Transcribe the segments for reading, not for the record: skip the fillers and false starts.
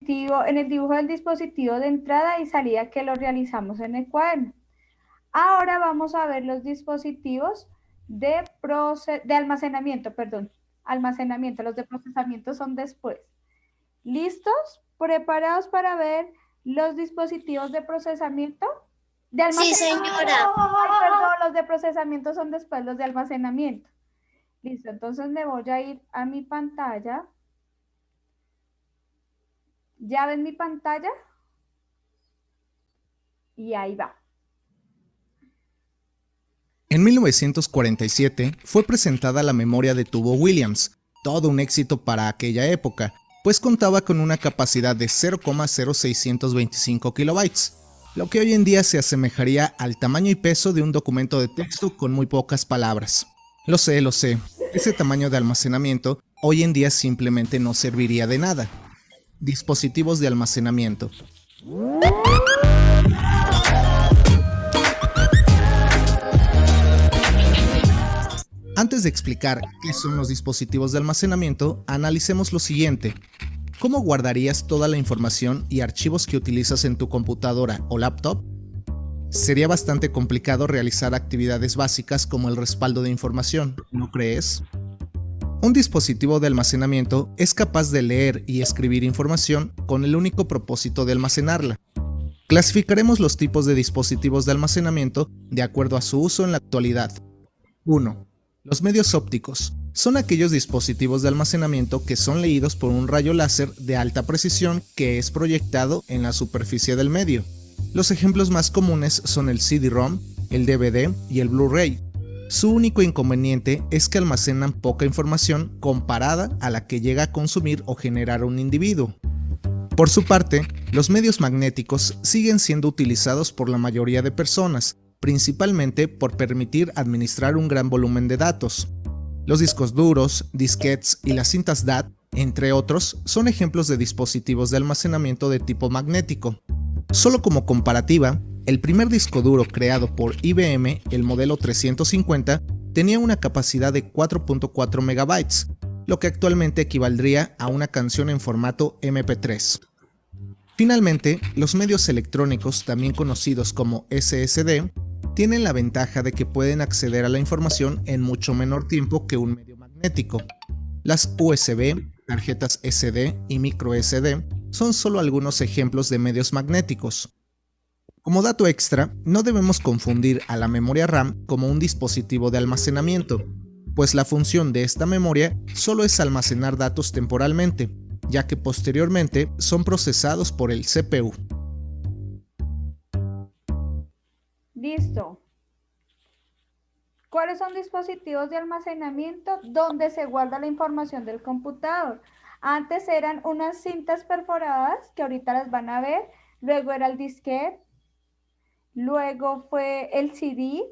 en el dibujo del dispositivo de entrada y salida que lo realizamos en el cuaderno. Ahora vamos a ver los dispositivos de almacenamiento, perdón. Almacenamiento, los de procesamiento son después. ¿Listos? ¿Preparados para ver los dispositivos de procesamiento? De Sí, almacenamiento. señora. Ay, perdón, los de procesamiento son después, los de almacenamiento. Listo, entonces me voy a ir a mi pantalla. ¿Ya ven mi pantalla? Y ahí va. En 1947 fue presentada la memoria de tubo Williams, todo un éxito para aquella época, pues contaba con una capacidad de 0,0625 kilobytes, lo que hoy en día se asemejaría al tamaño y peso de un documento de texto con muy pocas palabras. Lo sé, ese tamaño de almacenamiento hoy en día simplemente no serviría de nada. Dispositivos de almacenamiento. Antes de explicar qué son los dispositivos de almacenamiento, analicemos lo siguiente. ¿Cómo guardarías toda la información y archivos que utilizas en tu computadora o laptop? Sería bastante complicado realizar actividades básicas como el respaldo de información, ¿no crees? Un dispositivo de almacenamiento es capaz de leer y escribir información con el único propósito de almacenarla. Clasificaremos los tipos de dispositivos de almacenamiento de acuerdo a su uso en la actualidad. 1. Los medios ópticos son aquellos dispositivos de almacenamiento que son leídos por un rayo láser de alta precisión que es proyectado en la superficie del medio. Los ejemplos más comunes son el CD-ROM, el DVD y el Blu-ray. Su único inconveniente es que almacenan poca información comparada a la que llega a consumir o generar un individuo. Por su parte, los medios magnéticos siguen siendo utilizados por la mayoría de personas, principalmente por permitir administrar un gran volumen de datos. Los discos duros, disquetes y las cintas DAT, entre otros, son ejemplos de dispositivos de almacenamiento de tipo magnético. Solo como comparativa, el primer disco duro creado por IBM, el modelo 350, tenía una capacidad de 4.4 megabytes, lo que actualmente equivaldría a una canción en formato MP3. Finalmente, los medios electrónicos, también conocidos como SSD, tienen la ventaja de que pueden acceder a la información en mucho menor tiempo que un medio magnético. Las USB, tarjetas SD y micro SD son solo algunos ejemplos de medios magnéticos. Como dato extra, no debemos confundir a la memoria RAM como un dispositivo de almacenamiento, pues la función de esta memoria solo es almacenar datos temporalmente, ya que posteriormente son procesados por el CPU. Listo. ¿Cuáles son dispositivos de almacenamiento donde se guarda la información del computador? Antes eran unas cintas perforadas, que ahorita las van a ver, luego era el disquete, luego fue el CD,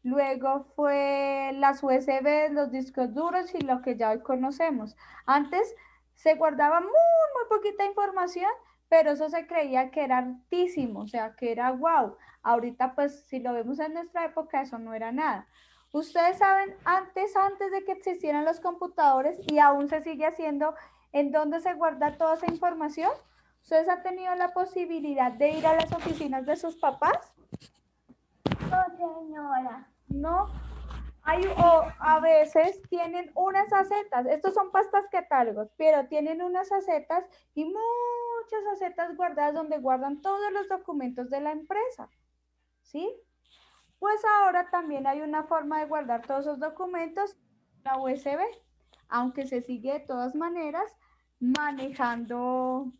luego fue las USB, los discos duros y lo que ya hoy conocemos. Antes se guardaba muy poquita información, pero eso se creía que era altísimo, o sea, que era wow. Ahorita, pues, si lo vemos en nuestra época, eso no era nada. Ustedes saben, antes de que existieran los computadores, y aún se sigue haciendo, ¿en dónde se guarda toda esa información? ¿Ustedes han tenido la posibilidad de ir a las oficinas de sus papás? No, señora. No. O a veces tienen unas acetas, estos son pastas catálogos, pero tienen unas acetas y muchas acetas guardadas donde guardan todos los documentos de la empresa, ¿sí? Pues ahora también hay una forma de guardar todos esos documentos, la USB, aunque se sigue de todas maneras manejando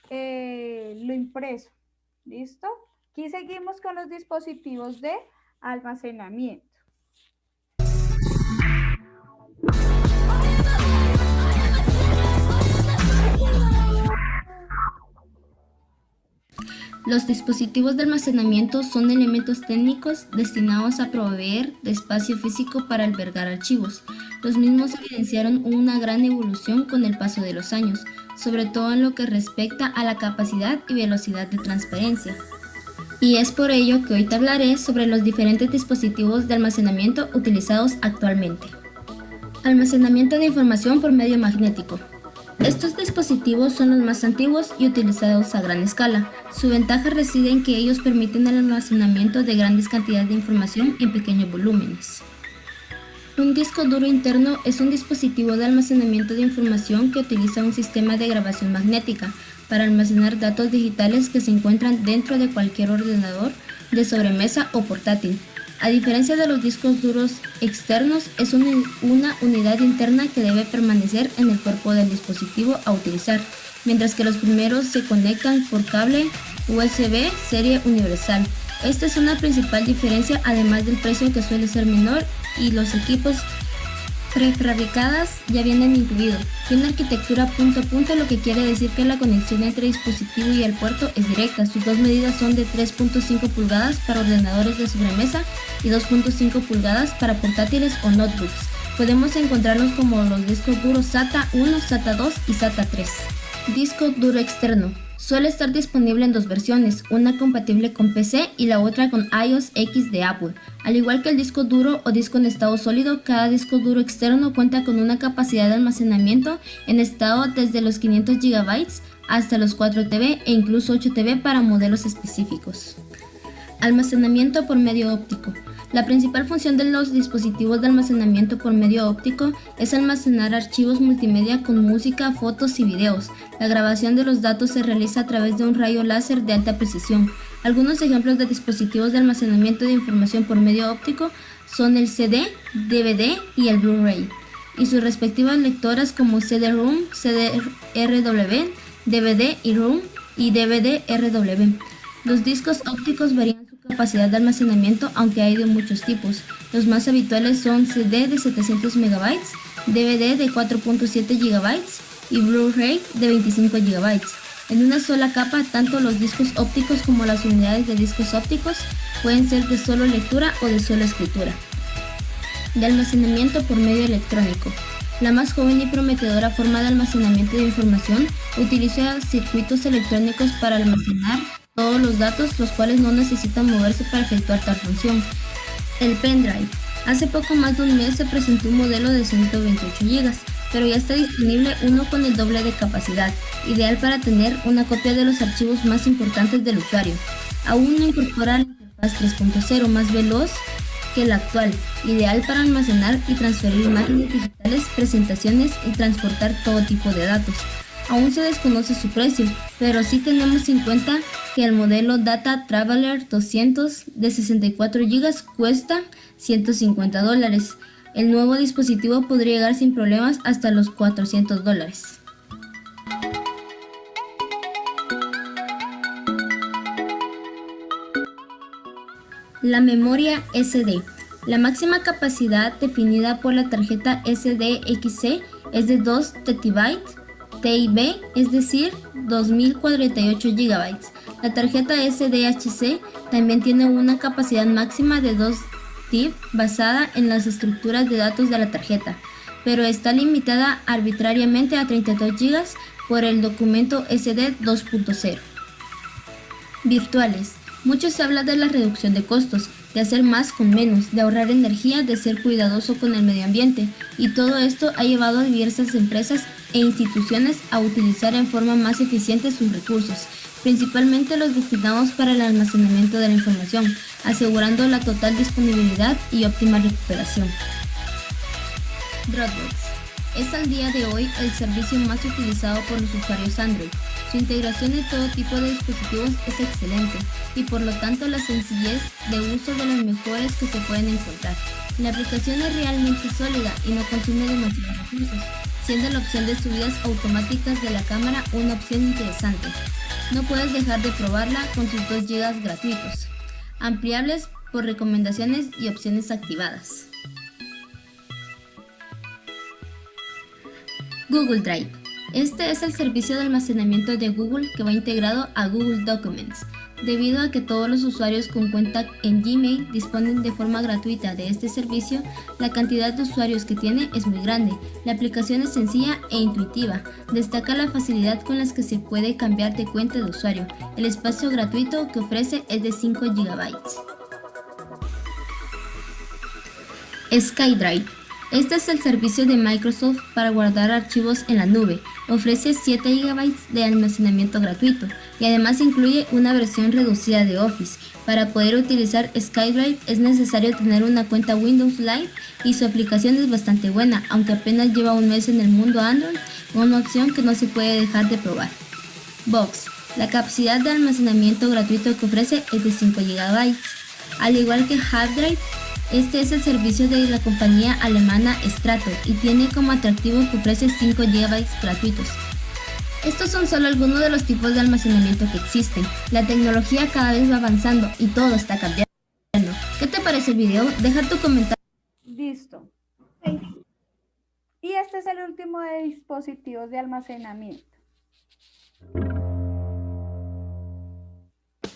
lo impreso, ¿listo? Aquí seguimos con los dispositivos de almacenamiento. Los dispositivos de almacenamiento son elementos técnicos destinados a proveer de espacio físico para albergar archivos. Los mismos evidenciaron una gran evolución con el paso de los años, sobre todo en lo que respecta a la capacidad y velocidad de transferencia. Y es por ello que hoy te hablaré sobre los diferentes dispositivos de almacenamiento utilizados actualmente. Almacenamiento de información por medio magnético. Estos dispositivos son los más antiguos y utilizados a gran escala. Su ventaja reside en que ellos permiten el almacenamiento de grandes cantidades de información en pequeños volúmenes. Un disco duro interno es un dispositivo de almacenamiento de información que utiliza un sistema de grabación magnética para almacenar datos digitales que se encuentran dentro de cualquier ordenador de sobremesa o portátil. A diferencia de los discos duros externos, es una unidad interna que debe permanecer en el cuerpo del dispositivo a utilizar, mientras que los primeros se conectan por cable USB serie universal. Esta es una principal diferencia, además del precio que suele ser menor y los equipos prefabricadas ya vienen incluidos. Tiene arquitectura punto a punto, lo que quiere decir que la conexión entre dispositivo y el puerto es directa. Sus dos medidas son de 3.5 pulgadas para ordenadores de sobremesa y 2.5 pulgadas para portátiles o notebooks. Podemos encontrarlos como los discos duros SATA 1, SATA 2 y SATA 3. Disco duro externo. Suele estar disponible en dos versiones, una compatible con PC y la otra con iOS X de Apple. Al igual que el disco duro o disco en estado sólido, cada disco duro externo cuenta con una capacidad de almacenamiento en estado desde los 500 GB hasta los 4 TB e incluso 8 TB para modelos específicos. Almacenamiento por medio óptico. La principal función de los dispositivos de almacenamiento por medio óptico es almacenar archivos multimedia con música, fotos y videos. La grabación de los datos se realiza a través de un rayo láser de alta precisión. Algunos ejemplos de dispositivos de almacenamiento de información por medio óptico son el CD, DVD y el Blu-ray, y sus respectivas lectoras como CD-ROM, CD-RW, DVD y ROM y DVD-RW. Los discos ópticos varían su capacidad de almacenamiento, aunque hay de muchos tipos. Los más habituales son CD de 700 MB, DVD de 4.7 GB y Blu-ray de 25 GB. En una sola capa, tanto los discos ópticos como las unidades de discos ópticos pueden ser de solo lectura o de solo escritura. De almacenamiento por medio electrónico. La más joven y prometedora forma de almacenamiento de información utiliza circuitos electrónicos para almacenar todos los datos, los cuales no necesitan moverse para efectuar tal función. El pendrive. Hace poco más de un mes se presentó un modelo de 128 GB, pero ya está disponible uno con el doble de capacidad, ideal para tener una copia de los archivos más importantes del usuario. Aún no incorpora la interfaz 3.0 más veloz que la actual, ideal para almacenar y transferir imágenes digitales, presentaciones y transportar todo tipo de datos. Aún se desconoce su precio, pero sí tenemos en cuenta que el modelo Data Traveler 200 de 64 GB cuesta $150. El nuevo dispositivo podría llegar sin problemas hasta los $400. La memoria SD. La máxima capacidad definida por la tarjeta SDXC es de 2 TB, es decir, 2048 GB. La tarjeta SDHC también tiene una capacidad máxima de 2 TB basada en las estructuras de datos de la tarjeta, pero está limitada arbitrariamente a 32 GB por el documento SD 2.0. Virtuales. Mucho se habla de la reducción de costos, de hacer más con menos, de ahorrar energía, de ser cuidadoso con el medio ambiente, y todo esto ha llevado a diversas empresas e instituciones a utilizar en forma más eficiente sus recursos, principalmente los destinados para el almacenamiento de la información, asegurando la total disponibilidad y óptima recuperación. Dropbox es al día de hoy el servicio más utilizado por los usuarios Android. Su integración en todo tipo de dispositivos es excelente y por lo tanto la sencillez de uso de las mejores que se pueden encontrar. La aplicación es realmente sólida y no consume demasiados recursos, siendo la opción de subidas automáticas de la cámara una opción interesante. No puedes dejar de probarla con sus 2 GB gratuitos, ampliables por recomendaciones y opciones activadas. Google Drive. Este es el servicio de almacenamiento de Google que va integrado a Google Documents. Debido a que todos los usuarios con cuenta en Gmail disponen de forma gratuita de este servicio, la cantidad de usuarios que tiene es muy grande. La aplicación es sencilla e intuitiva. Destaca la facilidad con la que se puede cambiar de cuenta de usuario. El espacio gratuito que ofrece es de 5 GB. SkyDrive. Este es el servicio de Microsoft para guardar archivos en la nube. Ofrece 7 GB de almacenamiento gratuito y además incluye una versión reducida de Office. Para poder utilizar SkyDrive es necesario tener una cuenta Windows Live y su aplicación es bastante buena, aunque apenas lleva un mes en el mundo Android, una opción que no se puede dejar de probar. Box. La capacidad de almacenamiento gratuito que ofrece es de 5 GB. Al igual que HardDrive, este es el servicio de la compañía alemana Strato y tiene como atractivo que ofrece 5 GB gratuitos. Estos son solo algunos de los tipos de almacenamiento que existen. La tecnología cada vez va avanzando y todo está cambiando. ¿Qué te parece el video? Deja tu comentario. Listo. Y este es el último de dispositivos de almacenamiento.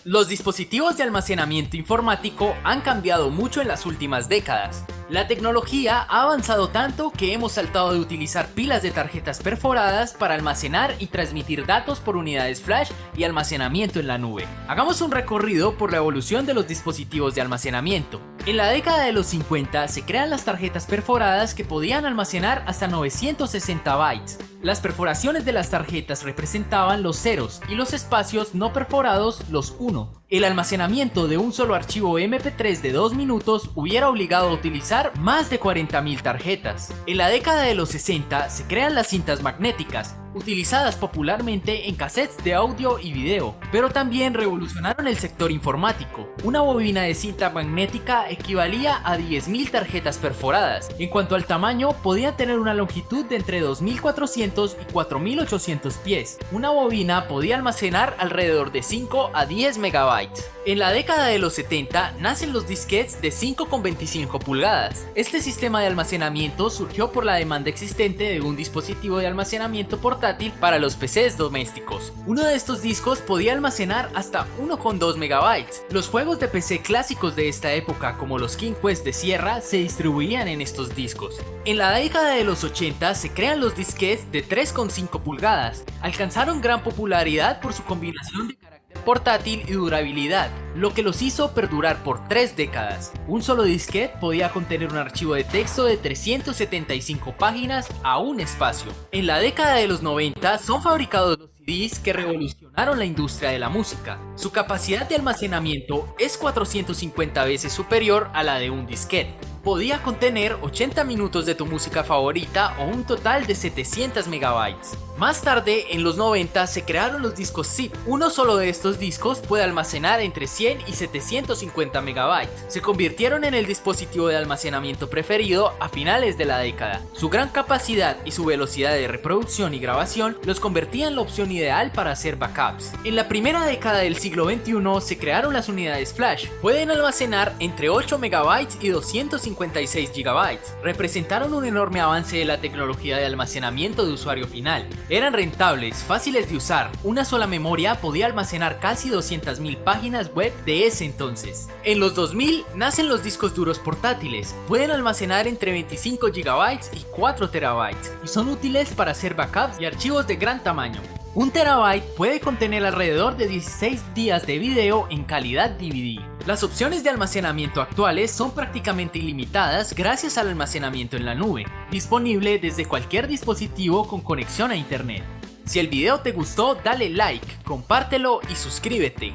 Los dispositivos de almacenamiento informático han cambiado mucho en las últimas décadas. La tecnología ha avanzado tanto que hemos saltado de utilizar pilas de tarjetas perforadas para almacenar y transmitir datos por unidades flash y almacenamiento en la nube. Hagamos un recorrido por la evolución de los dispositivos de almacenamiento. En la década de los 50 se crean las tarjetas perforadas que podían almacenar hasta 960 bytes. Las perforaciones de las tarjetas representaban los ceros y los espacios no perforados los 1. El almacenamiento de un solo archivo MP3 de 2 minutos hubiera obligado a utilizar más de 40.000 tarjetas. En la década de los 60 se crean las cintas magnéticas, utilizadas popularmente en cassettes de audio y video, pero también revolucionaron el sector informático. Una bobina de cinta magnética equivalía a 10.000 tarjetas perforadas. En cuanto al tamaño, podían tener una longitud de entre 2.400 y 4.800 pies. Una bobina podía almacenar alrededor de 5 a 10 megabytes. En la década de los 70 nacen los disquetes de 5,25 pulgadas. Este sistema de almacenamiento surgió por la demanda existente de un dispositivo de almacenamiento portátil para los PCs domésticos. Uno de estos discos podía almacenar hasta 1,2 megabytes. Los juegos de PC clásicos de esta época, como los King Quest de Sierra, se distribuían en estos discos. En la década de los 80 se crean los disquetes de 3,5 pulgadas. Alcanzaron gran popularidad por su combinación de portátil y durabilidad, lo que los hizo perdurar por 3 décadas. Un solo disquete podía contener un archivo de texto de 375 páginas a un espacio. En la década de los 90 son fabricados los CDs que revolucionaron la industria de la música. Su capacidad de almacenamiento es 450 veces superior a la de un disquete. Podía contener 80 minutos de tu música favorita o un total de 700 megabytes. Más tarde, en los 90, se crearon los discos zip. Uno solo de estos discos puede almacenar entre 100 y 750 megabytes. Se convirtieron en el dispositivo de almacenamiento preferido a finales de la década. Su gran capacidad y su velocidad de reproducción y grabación los convertía en la opción ideal para hacer backups. En la primera década del siglo XXI se crearon las unidades flash. Pueden almacenar entre 8 megabytes y 256 gigabytes. Representaron un enorme avance de la tecnología de almacenamiento de usuario final. Eran rentables, fáciles de usar. Una sola memoria podía almacenar casi 200.000 páginas web de ese entonces. En los 2000 nacen los discos duros portátiles. Pueden almacenar entre 25 GB y 4 TB y son útiles para hacer backups y archivos de gran tamaño. Un terabyte puede contener alrededor de 16 días de video en calidad DVD. Las opciones de almacenamiento actuales son prácticamente ilimitadas gracias al almacenamiento en la nube, disponible desde cualquier dispositivo con conexión a internet. Si el video te gustó, dale like, compártelo y suscríbete.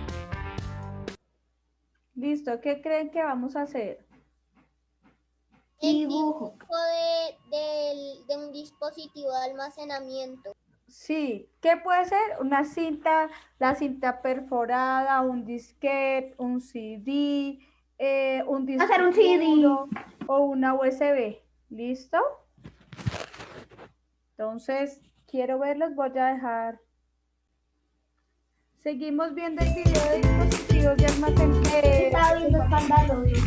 Listo, ¿qué creen que vamos a hacer? Dibujo de un dispositivo de almacenamiento. Sí, ¿qué puede ser? Una cinta, la cinta perforada, un disquete, un CD, un disco Hacer un CD. duro o una USB. ¿Listo? Entonces, quiero verlos, voy a dejar. Seguimos viendo el video de dispositivos de almacenamiento. Estaba viendo escandaloso.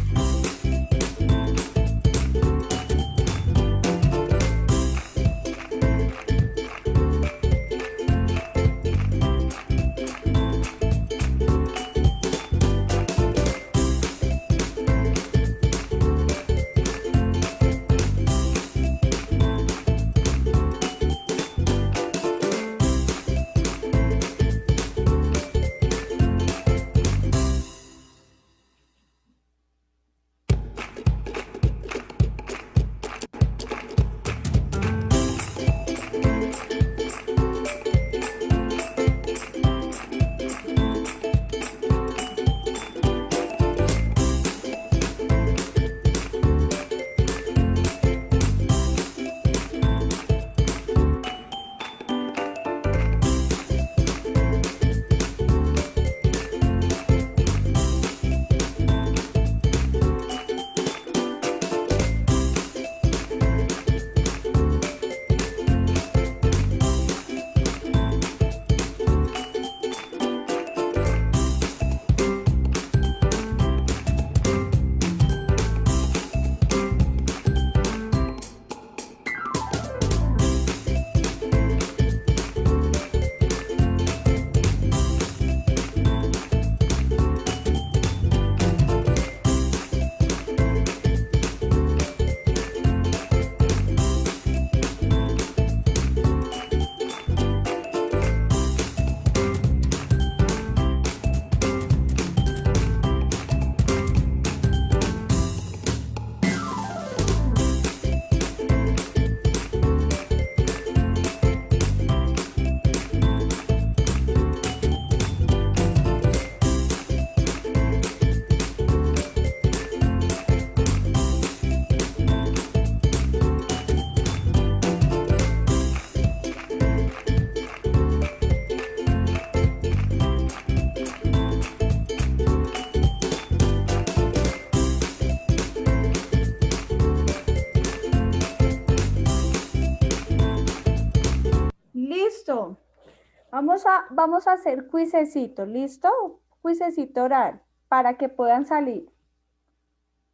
vamos a hacer cuisecito, ¿listo? Cuisecito oral, para que puedan salir.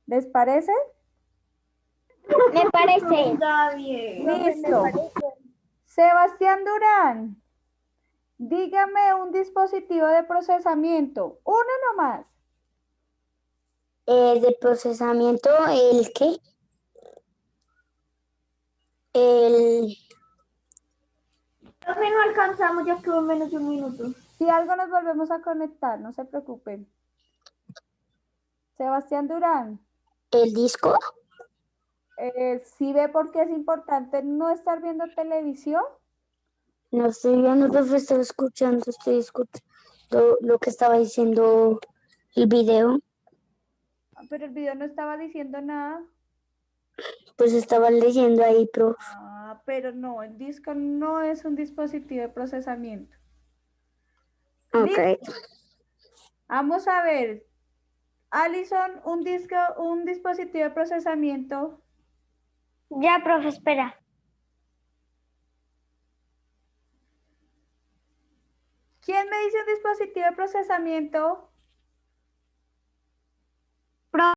¿Les parece? Me parece. Está bien. Listo. Sebastián Durán, dígame un dispositivo de procesamiento. Uno nomás. De procesamiento, ¿el qué? El... Profe, no alcanzamos, ya quedó menos de un minuto. Si algo nos volvemos a conectar, no se preocupen. Sebastián Durán, ¿El disco? ¿sí ve por qué es importante no estar viendo televisión? No estoy viendo, profe, estoy escuchando lo que estaba diciendo el video. Pero el video no estaba diciendo nada. Pues estaba leyendo ahí, profe. Ah, pero no, el disco no es un dispositivo de procesamiento. Ok. Vamos a ver. Alison, un dispositivo de procesamiento. Ya, profe, espera. ¿Quién me dice un dispositivo de procesamiento?